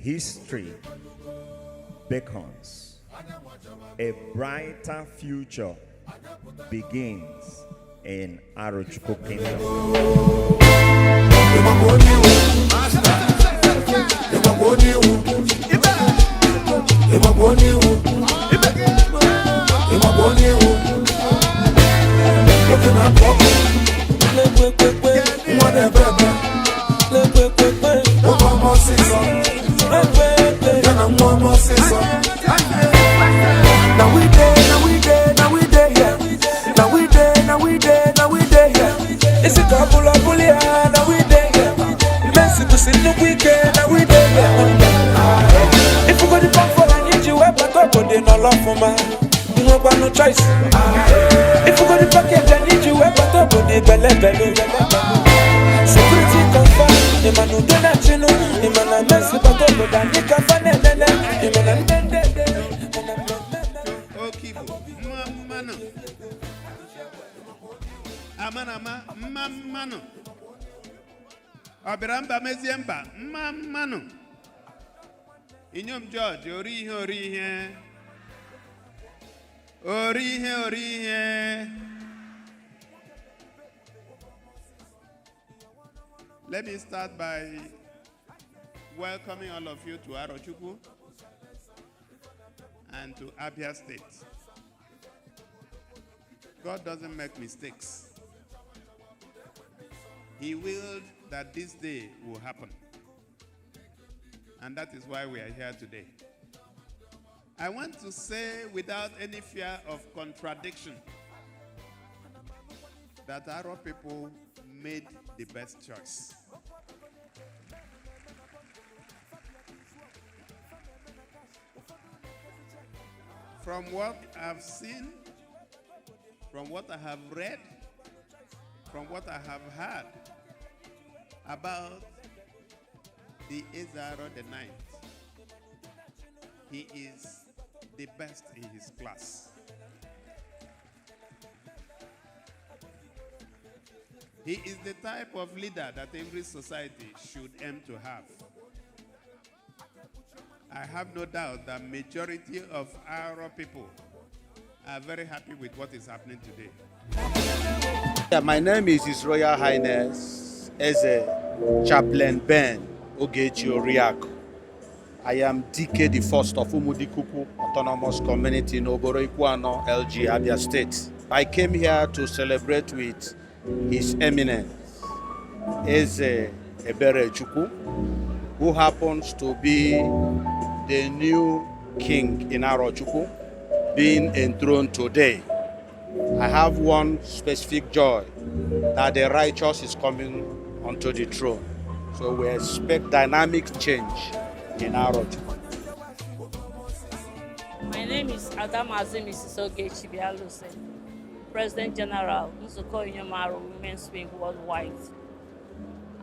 history beckons. A brighter future begins in Arochukwu Kingdom. If you go to pump for I need you, I got up, they no love for man. You no got no choice. If you go to package, I need you, I got up, they belly. Security confirm, the man who do not you know, the man I mess with a double, that they can find Mano. Abiramba meziemba, mano. Inyom George, orihe. Let me start by welcoming all of you to Arochukwu and to Abia State. God doesn't make mistakes. He willed that this day will happen. And that is why we are here today. I want to say without any fear of contradiction that Aro people made the best choice. From what I've seen, from what I have read, from what I have heard about the Eze Aro the Ninth, he is the best in his class. He is the type of leader that every society should aim to have. I have no doubt that majority of our people are very happy with what is happening today. Yeah, my name is His Royal Highness Eze Chaplain Ben Ogechi Oriakụ. I am DK the First of Umudikuku Autonomous Community in Oboro Ikwuano, LG, Abia State. I came here to celebrate with His Eminence Eze Eberechukwu, who happens to be the new king in Arochukwu, being enthroned today. I have one specific joy, that the righteous is coming onto the throne. So we expect dynamic change in Arochukwu. My name is Adam Azim Ogechi Bialose, President General, Nzuko Aro Women's Wing Worldwide.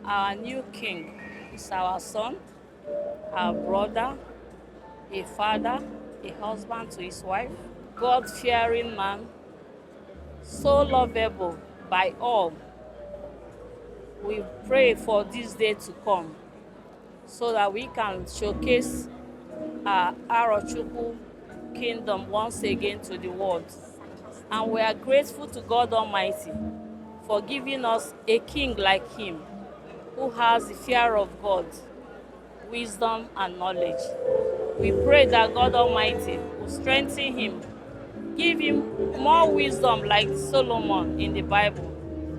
Our new king is our son, our brother, a father, a husband to his wife, God-fearing man, so lovable by all. We pray for this day to come so that we can showcase our Arochukwu kingdom once again to the world. And we are grateful to God Almighty for giving us a king like him, who has the fear of God, wisdom, and knowledge. We pray that God Almighty will strengthen him, give him more wisdom like Solomon in the Bible,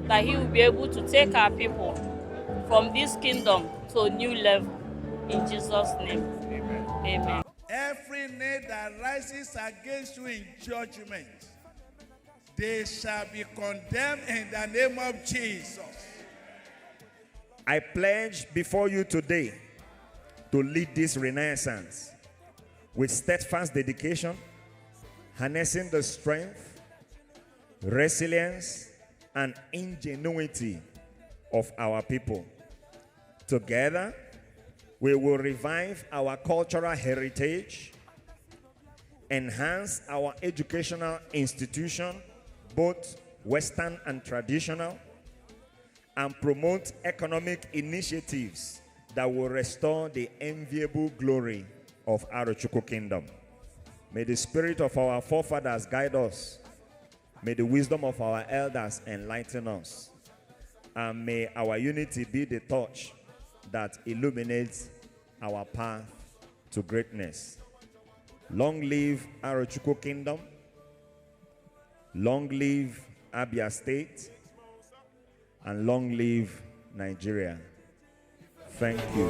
that he will be able to take our people from this kingdom to a new level. In Jesus' name, amen. Amen. Every knee that rises against you in judgment, they shall be condemned in the name of Jesus. I pledge before you today to lead this renaissance with steadfast dedication, harnessing the strength, resilience, and ingenuity of our people. Together, we will revive our cultural heritage, enhance our educational institution, both Western and traditional, and promote economic initiatives that will restore the enviable glory of Arochukwu Kingdom. May the spirit of our forefathers guide us. May the wisdom of our elders enlighten us. And may our unity be the torch that illuminates our path to greatness. Long live Arochukwu Kingdom. Long live Abia State. And long live Nigeria. Thank you.